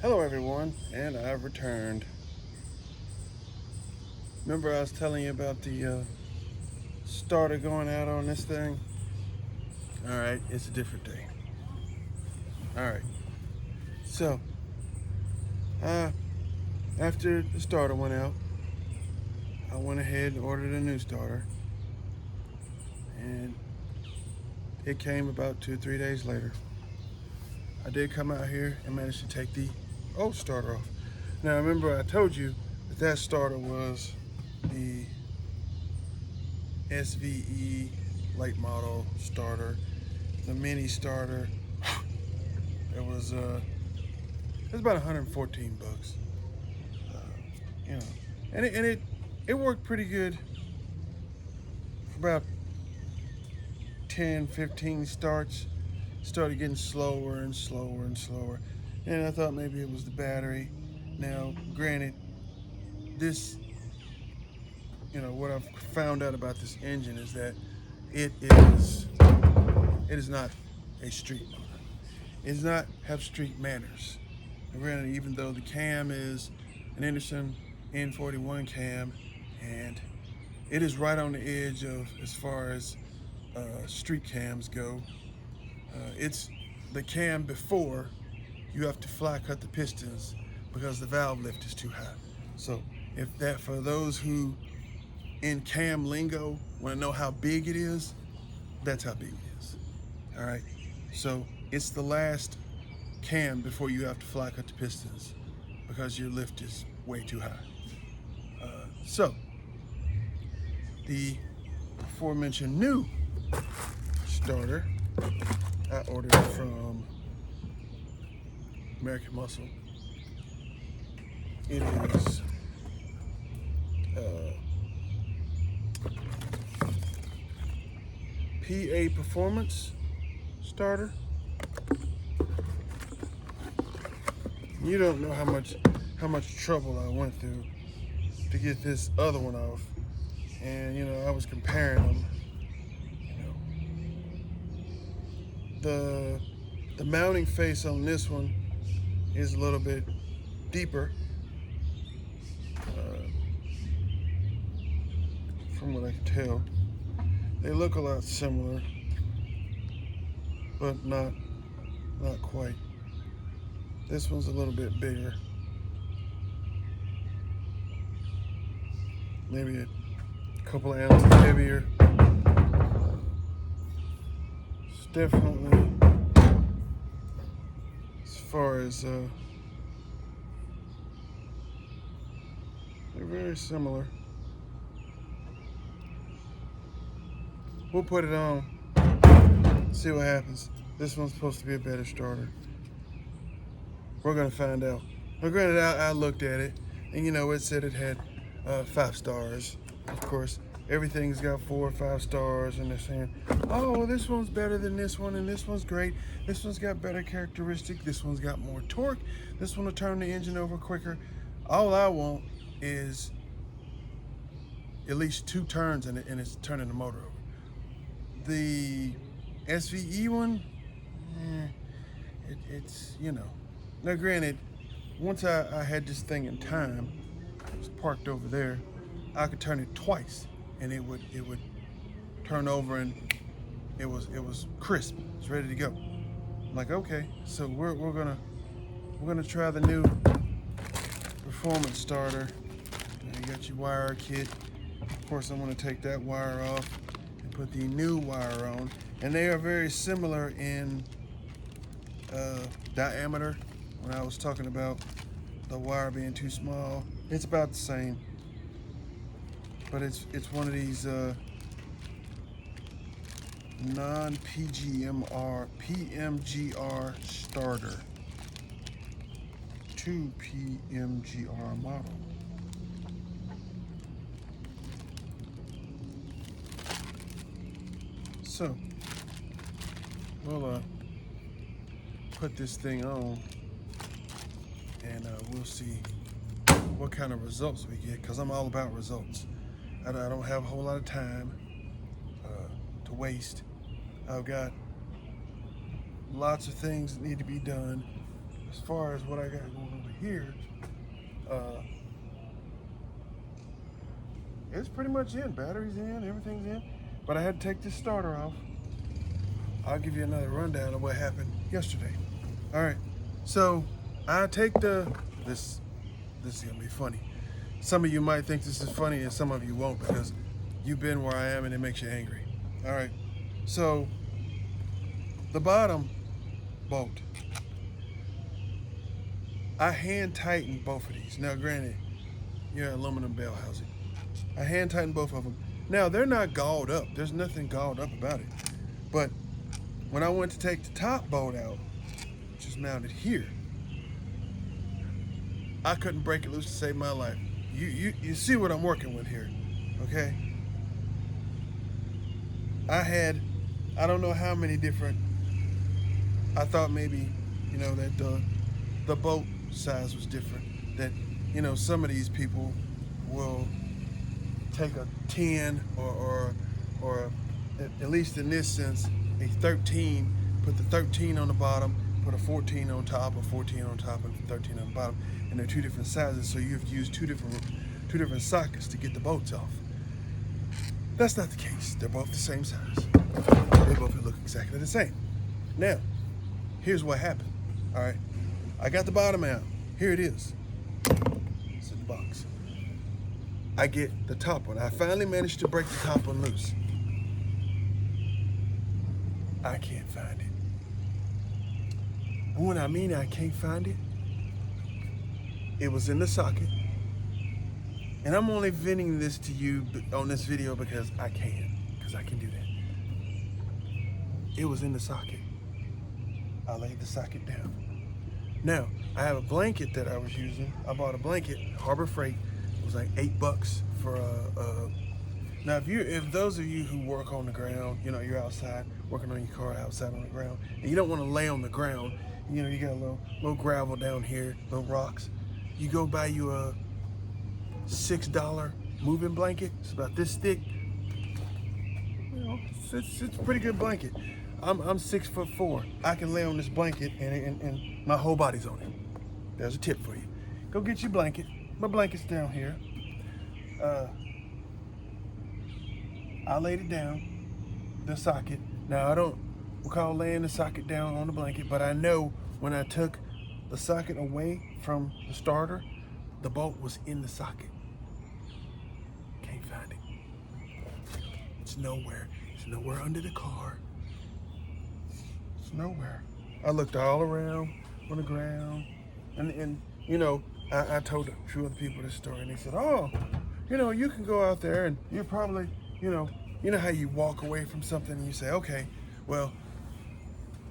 Hello everyone, and I've returned. Remember I was telling you about the starter going out on this thing? Alright, it's a different day. Alright, so uh, after the starter went out, I went ahead and ordered a new starter, and it came about 2 or 3 days later. I did come out here and managed to take the old starter off. Now remember I told you that starter was the SVE late model starter, the mini starter. It was about 114 bucks, uh, you know, and it worked pretty good for about 10, 15 starts. Started getting slower and slower and slower, and I thought maybe it was the battery. Now, granted, this, what I've found out about this engine is that it is it is not a street motor. It does not have street manners. And granted, even though the cam is an Anderson N41 cam, and it is right on the edge of as far as street cams go. It's the cam before you have to fly cut the pistons because the valve lift is too high. So if that for those who in cam lingo want to know how big it is, that's how big it is. All right. So it's the last cam before you have to fly cut the pistons because your lift is way too high. So the aforementioned new starter I ordered from American Muscle. It is PA Performance starter. You don't know how much trouble I went through to get this other one off, and I was comparing them. The mounting face on this one is a little bit deeper, from what I can tell. They look a lot similar, but not quite. This one's a little bit bigger, maybe a couple of ounces heavier. It's definitely, as far as they're very similar. We'll put it on, see what happens. This one's supposed to be a better starter. We're gonna find out. Now, granted, I looked at it, and it said it had 5 stars. Of course, everything's got 4 or 5 stars, and they're saying, "Oh, well, this one's better than this one, and this one's great. This one's got better characteristics. This one's got more torque. This one will turn the engine over quicker." All I want is at least 2 turns, and it's turning the motor over. The SVE one, it's. Now, granted, once I had this thing in time, it was parked over there, I could turn it twice, and it would turn over, and it was crisp. It's ready to go. I'm like, okay, so we're gonna try the new performance starter. You got your wire kit. Of course, I'm gonna take that wire off and put the new wire on, and they are very similar in diameter. When I was talking about the wire being too small, it's about the same, but it's one of these non-PGMR PMGR starter 2 PMGR model. So we'll put this thing on, and we'll see what kind of results we get, because I'm all about results. I don't have a whole lot of time to waste. I've got lots of things that need to be done, as far as what I got going over here, it's pretty much in. Battery's in, everything's in. But I had to take this starter off. I'll give you another rundown of what happened yesterday. All right, so I take this is gonna be funny. Some of you might think this is funny and some of you won't because you've been where I am and it makes you angry. All right, so the bottom bolt, I hand tightened both of these. Now granted, you're aluminum bell housing. I hand tightened both of them. Now they're not galled up. There's nothing galled up about it. But when I went to take the top bolt out, which is mounted here, I couldn't break it loose to save my life. You see what I'm working with here, okay? I don't know how many different, I thought maybe, that the bolt size was different. That, some of these people will take a 10 or at least in this sense, a 13, put the 13 on the bottom, put a 14 on top, a 14 on top, and 13 on the bottom, and they're two different sizes, so you have to use two different sockets to get the bolts off. That's not the case. They're both the same size. They both look exactly the same. Now, here's what happened. All right, I got the bottom out. Here it is. It's in the box. I get the top one. I finally managed to break the top one loose. I can't find it. And when I mean I can't find it, it was in the socket. And I'm only venting this to you on this video because I can do that. It was in the socket. I laid the socket down. Now, I have a blanket that I was using. I bought a blanket, Harbor Freight. It was like $8 for now if those of you who work on the ground, you're outside working on your car outside on the ground, and you don't want to lay on the ground, you got a little gravel down here, little rocks. You go buy you a $6 moving blanket. It's about this thick. It's a pretty good blanket. I'm 6'4". I can lay on this blanket and my whole body's on it. There's a tip for you. Go get your blanket. My blanket's down here. I laid it down, the socket. Now I don't recall laying the socket down on the blanket, but I know when I took the socket away from the starter, the bolt was in the socket. Can't find it. It's nowhere. It's nowhere under the car. It's nowhere. I looked all around on the ground, and I told a few other people this story, and they said, "Oh, you can go out there and you're probably, you know how you walk away from something and you say, okay, well,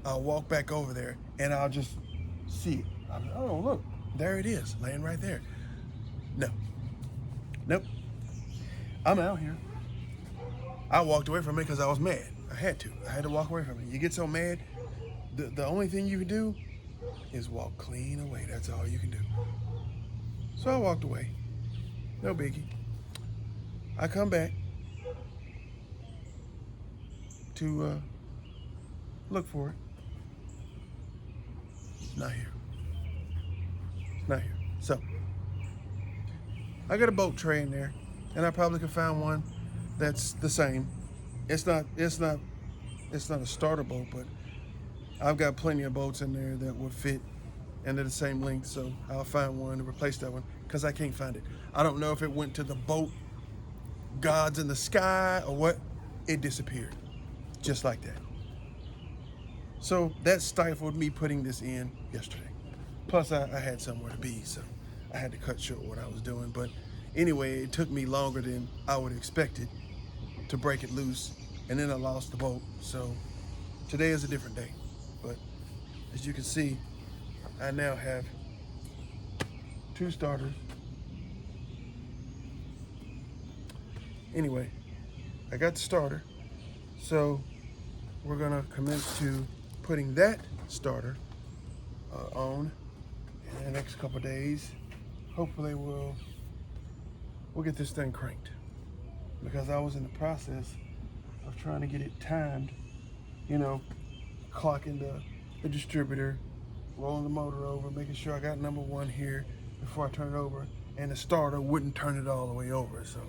I'll walk back over there and I'll just see it. Oh, look, there it is, laying right there." No. Nope. I'm out here. I walked away from it because I was mad. I had to walk away from it. You get so mad, the only thing you can do is walk clean away. That's all you can do. So I walked away. No biggie. I come back to look for it. It's not here. It's not here. So I got a bolt tray in there, and I probably could find one that's the same. It's not a starter bolt, but I've got plenty of bolts in there that would fit and they're the same length, so I'll find one to replace that one because I can't find it. I don't know if it went to the bolt gods in the sky or what. It disappeared just like that. So that stifled me putting this in yesterday. Plus I had somewhere to be, so I had to cut short what I was doing. But anyway, it took me longer than I would have expected to break it loose, and then I lost the bolt. So today is a different day. But as you can see, I now have 2 starters. Anyway, I got the starter, so we're gonna commence to putting that starter on in the next couple days. Hopefully we'll get this thing cranked, because I was in the process of trying to get it timed, clocking the distributor, rolling the motor over, making sure I got number 1 here before I turn it over, and the starter wouldn't turn it all the way over. So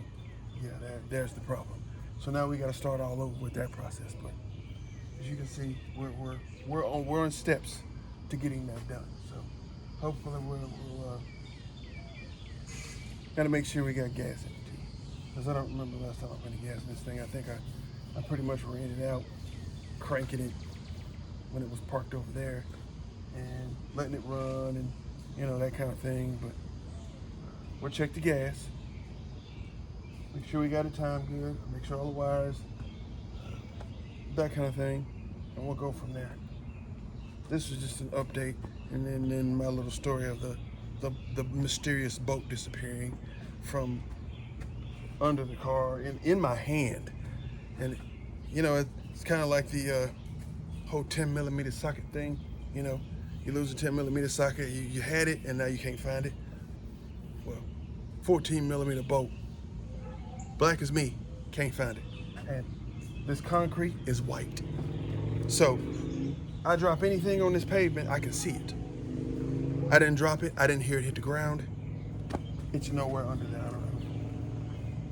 yeah, there's the problem. So now we got to start all over with that process. But as you can see, we're on steps to getting that done. So hopefully we'll got to make sure we got gas in it too, because I don't remember last time I put any gas in this thing. I think I pretty much ran it out, cranking it when it was parked over there and letting it run and, you know, that kind of thing. But we'll check the gas, make sure we got it timed good, make sure all the wires, that kind of thing, and we'll go from there. This is just an update, and then my little story of the mysterious boat disappearing from under the car in my hand. And you know, it's kind of like the whole 10mm socket thing. You know, you lose a 10mm socket, you had it and now you can't find it. Well, 14mm boat, black as me, can't find it. And this concrete is white. So I drop anything on this pavement, I can see it. I didn't drop it, I didn't hear it hit the ground. It's nowhere under there, I don't know.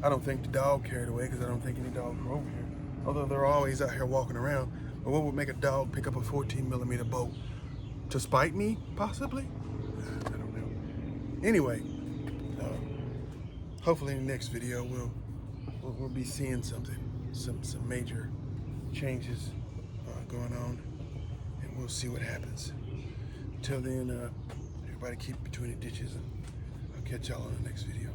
I don't think the dog carried away, because I don't think any dogs were over here. Although they're always out here walking around. But what would make a dog pick up a 14mm boat? To spite me, possibly? I don't know. Anyway, hopefully in the next video we'll be seeing something, some major changes going on, and we'll see what happens. Until then, everybody keep between the ditches, and I'll catch y'all on the next video.